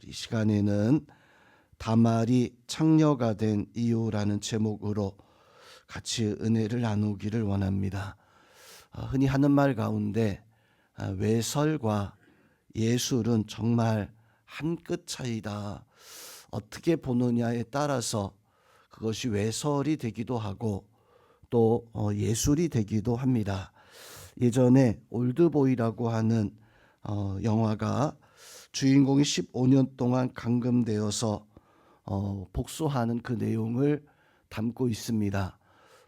이 시간에는 다말이 창녀가 된 이유라는 제목으로 같이 은혜를 나누기를 원합니다. 흔히 하는 말 가운데 외설과 예술은 정말 한 끗 차이다. 어떻게 보느냐에 따라서 그것이 외설이 되기도 하고 또 예술이 되기도 합니다. 예전에 올드보이라고 하는 영화가 주인공이 15년 동안 감금되어서 복수하는 그 내용을 담고 있습니다.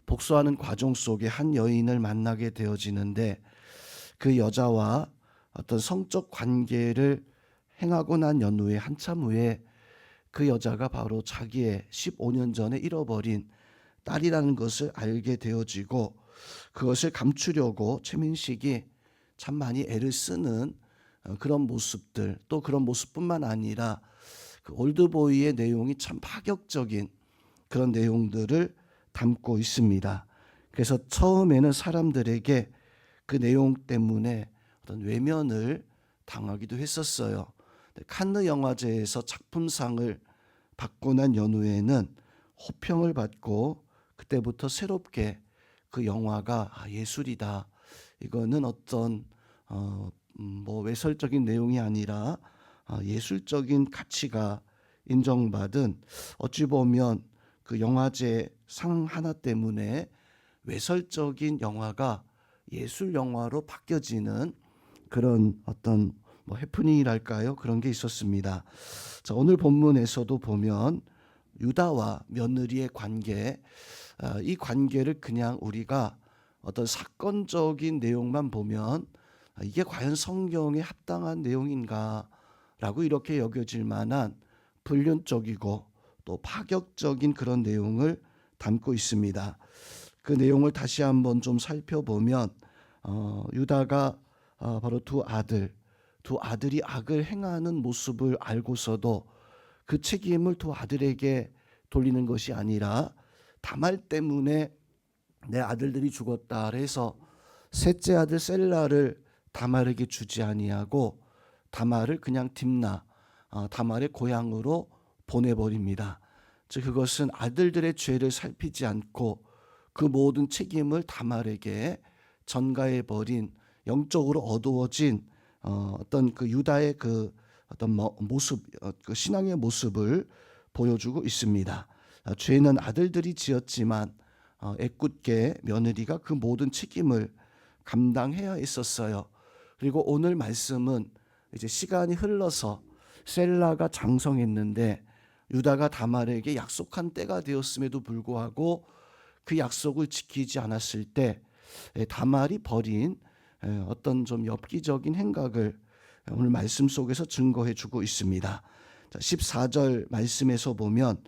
복수하는 과정 속에 한 여인을 만나게 되어지는데 그 여자와 어떤 성적 관계를 행하고 난 연후에 한참 후에 그 여자가 바로 자기의 15년 전에 잃어버린 딸이라는 것을 알게 되어지고 그것을 감추려고 최민식이 참 많이 애를 쓰는 그런 모습들, 또 그런 모습뿐만 아니라 그 올드보이의 내용이 참 파격적인 그런 내용들을 담고 있습니다. 그래서 처음에는 사람들에게 그 내용 때문에 어떤 외면을 당하기도 했었어요. 칸느 영화제에서 작품상을 받고 난 연후에는 호평을 받고 그때부터 새롭게 그 영화가 예술이다. 이거는 어떤 외설적인 내용이 아니라 예술적인 가치가 인정받은, 어찌 보면 그 영화제 상 하나 때문에 외설적인 영화가 예술 영화로 바뀌어지는 그런 어떤 해프닝이랄까요? 그런 게 있었습니다. 자, 오늘 본문에서도 보면 유다와 며느리의 관계, 이 관계를 그냥 우리가 어떤 사건적인 내용만 보면 이게 과연 성경에 합당한 내용인가라고 이렇게 여겨질 만한 불륜적이고 또 파격적인 그런 내용을 담고 있습니다. 그 내용을 다시 한번 좀 살펴보면 유다가 바로 두 아들이 악을 행하는 모습을 알고서도 그 책임을 두 아들에게 돌리는 것이 아니라 다말 때문에 내 아들들이 죽었다 해서 셋째 아들 셀라를 다말에게 주지 아니하고 다말을 그냥 딥나 다말의 고향으로 보내버립니다. 즉 그것은 아들들의 죄를 살피지 않고 그 모든 책임을 다말에게 전가해 버린, 영적으로 어두워진 어떤 그 유다의 그 어떤 모습, 그 신앙의 모습을 보여주고 있습니다. 죄는 아들들이 지었지만 애꿎게 며느리가 그 모든 책임을 감당해야 했었어요. 그리고 오늘 말씀은 이제 시간이 흘러서 셀라가 장성했는데 유다가 다말에게 약속한 때가 되었음에도 불구하고 그 약속을 지키지 않았을 때 다말이 벌인 어떤 좀 엽기적인 행각을 오늘 말씀 속에서 증거해 주고 있습니다. 14절 말씀에서 보면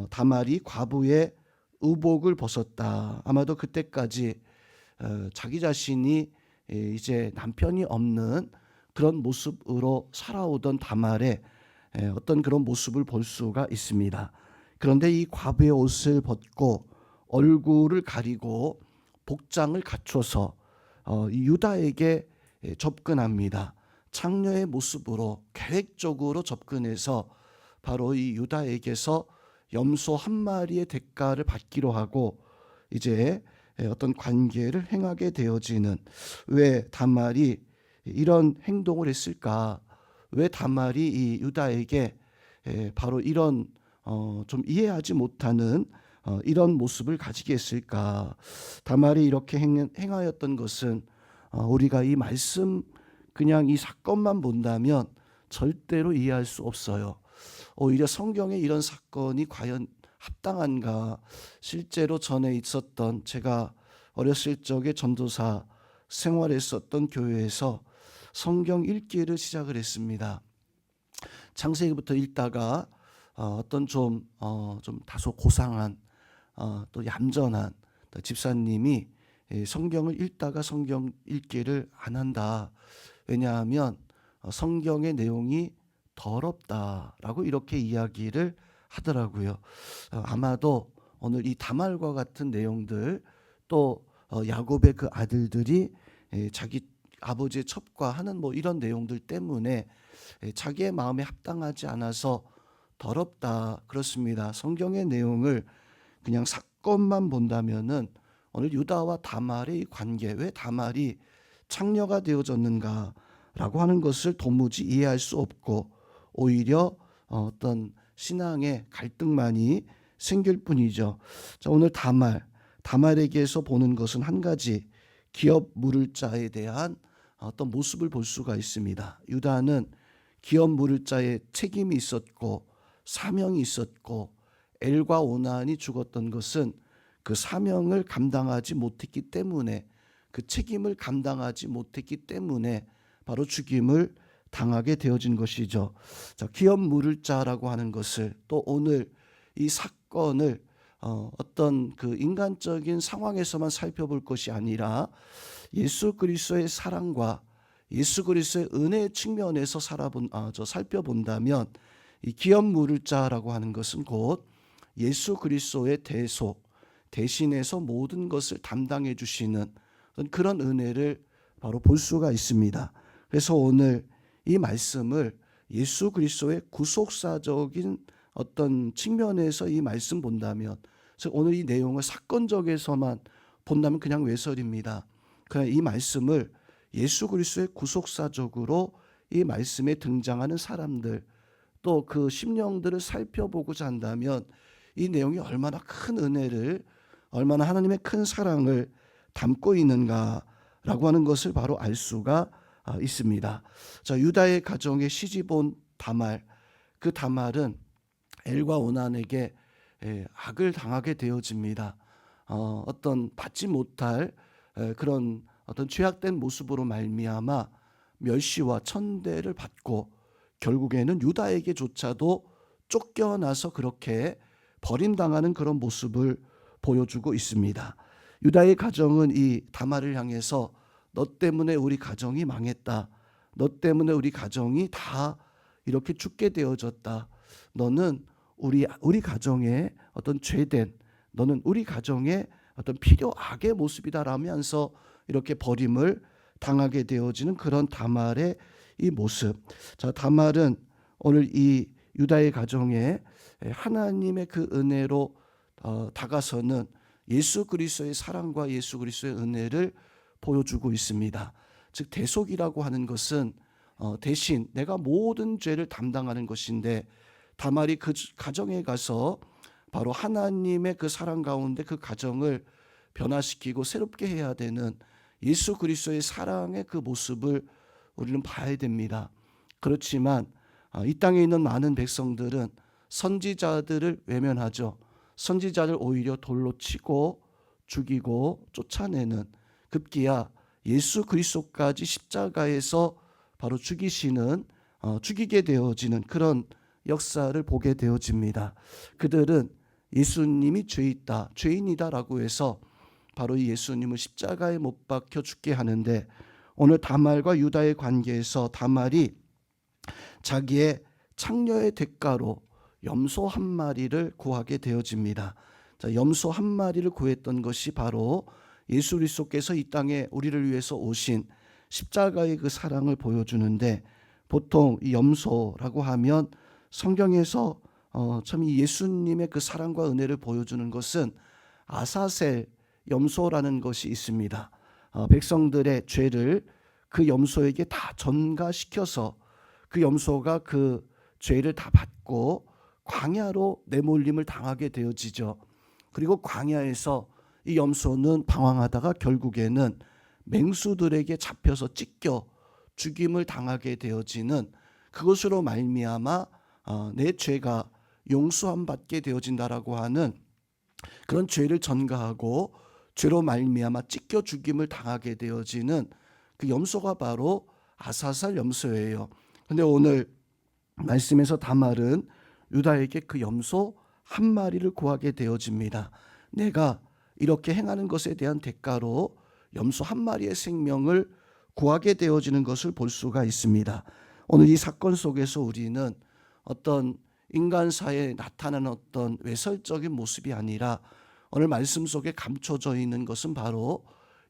다말이 과부의 의복을 벗었다. 아마도 그때까지 자기 자신이 이제 남편이 없는 그런 모습으로 살아오던 다말의 어떤 그런 모습을 볼 수가 있습니다. 그런데 이 과부의 옷을 벗고 얼굴을 가리고 복장을 갖춰서 이 유다에게 접근합니다. 창녀의 모습으로 계획적으로 접근해서 바로 이 유다에게서 염소 한 마리의 대가를 받기로 하고 이제 어떤 관계를 행하게 되어지는, 왜 다말이 이런 행동을 했을까? 왜 다말이 이 유다에게 바로 이런 좀 이해하지 못하는 이런 모습을 가지게 했을까? 다말이 이렇게 행하였던 것은 우리가 이 말씀 그냥 이 사건만 본다면 절대로 이해할 수 없어요. 오히려 성경에 이런 사건이 과연 합당한가? 실제로 전에 있었던, 제가 어렸을 적에 전도사 생활했었던 교회에서 성경 읽기를 시작을 했습니다. 창세기부터 읽다가 어떤 좀 다소 고상한 또 얌전한 집사님이 성경을 읽다가 성경 읽기를 안 한다. 왜냐하면 성경의 내용이 더럽다라고 이렇게 이야기를 하더라고요. 아마도 오늘 이 다말과 같은 내용들, 또 야곱의 그 아들들이 자기 아버지의 첩과하는 뭐 이런 내용들 때문에 자기의 마음에 합당하지 않아서 더럽다 그렇습니다. 성경의 내용을 그냥 사건만 본다면은 오늘 유다와 다말의 이 관계, 왜 다말이 창녀가 되어졌는가라고 하는 것을 도무지 이해할 수 없고 오히려 어떤 신앙의 갈등만이 생길 뿐이죠. 자, 오늘 다말에게서 보는 것은 한 가지, 기업 물을 자에 대한 어떤 모습을 볼 수가 있습니다. 유다는 기업 물을 자에 책임이 있었고 사명이 있었고 엘과 오난이 죽었던 것은 그 사명을 감당하지 못했기 때문에, 그 책임을 감당하지 못했기 때문에 바로 죽임을 당하게 되어진 것이죠. 자, 기업 물을 자라고 하는 것을, 또 오늘 이 사건을 어떤 그 인간적인 상황에서만 살펴볼 것이 아니라 예수 그리스도의 사랑과 예수 그리스도의 은혜의 측면에서 살펴본다면 이 기업 물을 자라고 하는 것은 곧 예수 그리스도의 대신해서 모든 것을 담당해 주시는 그런 은혜를 바로 볼 수가 있습니다. 그래서 오늘 이 말씀을 예수 그리스도의 구속사적인 어떤 측면에서 이 말씀 본다면, 오늘 이 내용을 사건적에서만 본다면 그냥 외설입니다. 그냥 이 말씀을 예수 그리스도의 구속사적으로 이 말씀에 등장하는 사람들, 또 그 심령들을 살펴보고자 한다면 이 내용이 얼마나 큰 은혜를, 얼마나 하나님의 큰 사랑을 담고 있는가라고 하는 것을 바로 알 수가 있습니다. 자, 유다의 가정에 시집온 다말, 그 다말은 엘과 오난에게 악을 당하게 되어집니다. 어떤 받지 못할 그런 어떤 죄악된 모습으로 말미암아 멸시와 천대를 받고 결국에는 유다에게조차도 쫓겨나서 그렇게 버림당하는 그런 모습을 보여주고 있습니다. 유다의 가정은 이 다말을 향해서 너 때문에 우리 가정이 망했다. 너 때문에 우리 가정이 다 이렇게 죽게 되어졌다. 너는 우리 가정의 어떤 죄된, 너는 우리 가정의 어떤 필요 악의 모습이다라면서 이렇게 버림을 당하게 되어지는 그런 다말의 이 모습. 자, 다말은 오늘 이 유다의 가정에 하나님의 그 은혜로 다가서는 예수 그리스도의 사랑과 예수 그리스도의 은혜를 보여주고 있습니다. 즉 대속이라고 하는 것은 대신 내가 모든 죄를 담당하는 것인데, 다말이 그 가정에 가서 바로 하나님의 그 사랑 가운데 그 가정을 변화시키고 새롭게 해야 되는 예수 그리스도의 사랑의 그 모습을 우리는 봐야 됩니다. 그렇지만 이 땅에 있는 많은 백성들은 선지자들을 외면하죠. 선지자를 오히려 돌로 치고 죽이고 쫓아내는, 급기야 예수 그리스도까지 십자가에서 바로 죽이게 되어지는 그런 역사를 보게 되어집니다. 그들은 예수님이 죄인이다라고 해서 바로 이 예수님을 십자가에 못 박혀 죽게 하는데, 오늘 다말과 유다의 관계에서 다말이 자기의 창녀의 대가로 염소 한 마리를 구하게 되어집니다. 자, 염소 한 마리를 구했던 것이 바로 예수 그리스도께서 이 땅에 우리를 위해서 오신 십자가의 그 사랑을 보여주는데, 보통 이 염소라고 하면 성경에서 참 이 예수님의 그 사랑과 은혜를 보여주는 것은 아사셀 염소라는 것이 있습니다. 백성들의 죄를 그 염소에게 다 전가시켜서 그 염소가 그 죄를 다 받고 광야로 내몰림을 당하게 되어지죠. 그리고 광야에서 이 염소는 방황하다가 결국에는 맹수들에게 잡혀서 찢겨 죽임을 당하게 되어지는, 그것으로 말미암아 내 죄가 용서함 받게 되어진다라고 하는 그런 죄를 전가하고 죄로 말미암아 찢겨 죽임을 당하게 되어지는 그 염소가 바로 아사살 염소예요. 그런데 오늘 말씀에서 다말은 유다에게 그 염소 한 마리를 구하게 되어집니다. 내가 이렇게 행하는 것에 대한 대가로 염소 한 마리의 생명을 구하게 되어지는 것을 볼 수가 있습니다. 오늘 이 사건 속에서 우리는 어떤 인간사에 나타나는 어떤 외설적인 모습이 아니라 오늘 말씀 속에 감춰져 있는 것은 바로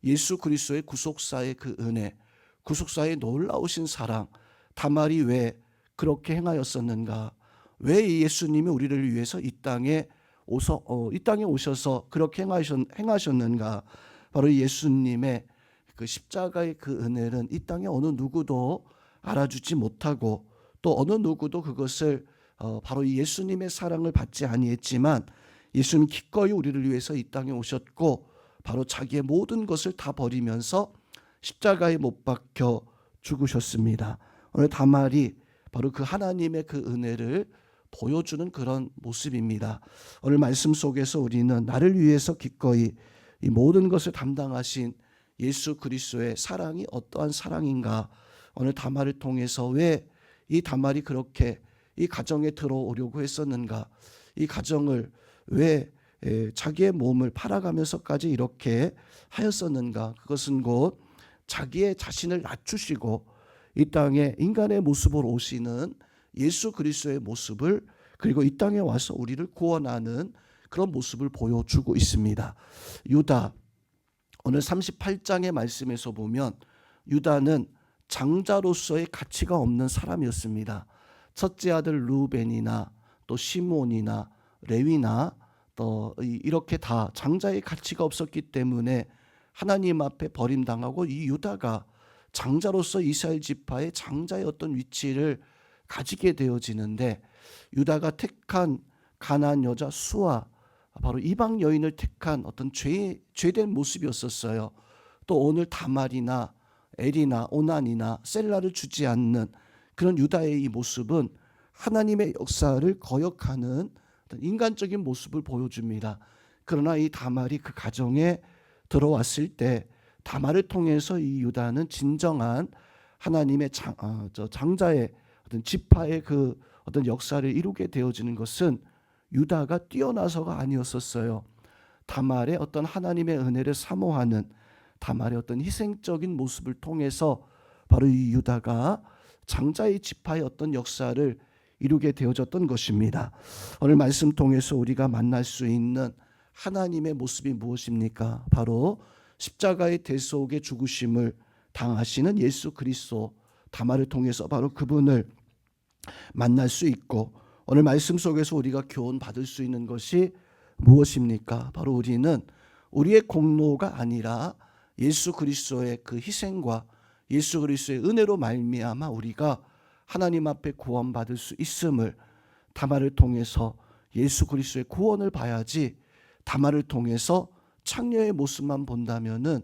예수 그리스도의 구속사의 그 은혜, 구속사의 놀라우신 사랑, 다말이 왜 그렇게 행하였었는가? 왜 예수님이 우리를 위해서 이 땅에 오셔서 그렇게 행하셨는가? 바로 예수님의 그 십자가의 그 은혜는 이 땅에 어느 누구도 알아주지 못하고 또 어느 누구도 그것을 바로 이 예수님의 사랑을 받지 아니했지만 예수님 기꺼이 우리를 위해서 이 땅에 오셨고 바로 자기의 모든 것을 다 버리면서 십자가에 못 박혀 죽으셨습니다. 오늘 다말이 바로 그 하나님의 그 은혜를 보여주는 그런 모습입니다. 오늘 말씀 속에서 우리는 나를 위해서 기꺼이 이 모든 것을 담당하신 예수 그리스도의 사랑이 어떠한 사랑인가? 오늘 다말을 통해서 왜 이 다말이 그렇게 이 가정에 들어오려고 했었는가? 이 가정을 왜 자기의 몸을 팔아가면서까지 이렇게 하였었는가? 그것은 곧 자기의 자신을 낮추시고 이 땅에 인간의 모습으로 오시는 예수 그리스도의 모습을 그리고 이 땅에 와서 우리를 구원하는 그런 모습을 보여주고 있습니다. 유다, 오늘 38장의 말씀에서 보면 유다는 장자로서의 가치가 없는 사람이었습니다. 첫째 아들 루벤이나 또 시몬이나 레위나 또 이렇게 다 장자의 가치가 없었기 때문에 하나님 앞에 버림당하고 이 유다가 장자로서 이스라엘 지파의 장자의 어떤 위치를 가지게 되어지는데 유다가 택한 가나안 여자 수아, 바로 이방 여인을 택한 어떤 죄된 모습이었었어요. 또 오늘 다말이나 엘이나 오난이나 셀라를 주지 않는 그런 유다의 이 모습은 하나님의 역사를 거역하는 어떤 인간적인 모습을 보여줍니다. 그러나 이 다말이 그 가정에 들어왔을 때 다말을 통해서 이 유다는 진정한 하나님의 장자의 어떤 지파의 그 어떤 역사를 이루게 되어지는 것은 유다가 뛰어나서가 아니었었어요. 다말의 어떤 하나님의 은혜를 사모하는 다말의 어떤 희생적인 모습을 통해서 바로 이 유다가 장자의 지파의 어떤 역사를 이루게 되어졌던 것입니다. 오늘 말씀 통해서 우리가 만날 수 있는 하나님의 모습이 무엇입니까? 바로 십자가의 대속의 죽으심을 당하시는 예수 그리스도, 다말을 통해서 바로 그분을 만날 수 있고 오늘 말씀 속에서 우리가 교훈 받을 수 있는 것이 무엇입니까? 바로 우리는 우리의 공로가 아니라 예수 그리스도의 그 희생과 예수 그리스도의 은혜로 말미암아 우리가 하나님 앞에 구원받을 수 있음을 다말을 통해서 예수 그리스도의 구원을 봐야지 다말을 통해서 창녀의 모습만 본다면은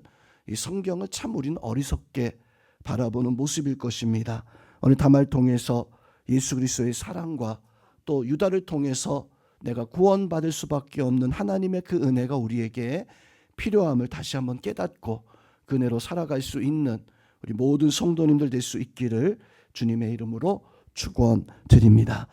이 성경을 참 우리는 어리석게 바라보는 모습일 것입니다. 오늘 다말 통해서 예수 그리스도의 사랑과 또 유다를 통해서 내가 구원받을 수밖에 없는 하나님의 그 은혜가 우리에게 필요함을 다시 한번 깨닫고 그 은혜로 살아갈 수 있는 우리 모든 성도님들 될 수 있기를 주님의 이름으로 축원드립니다.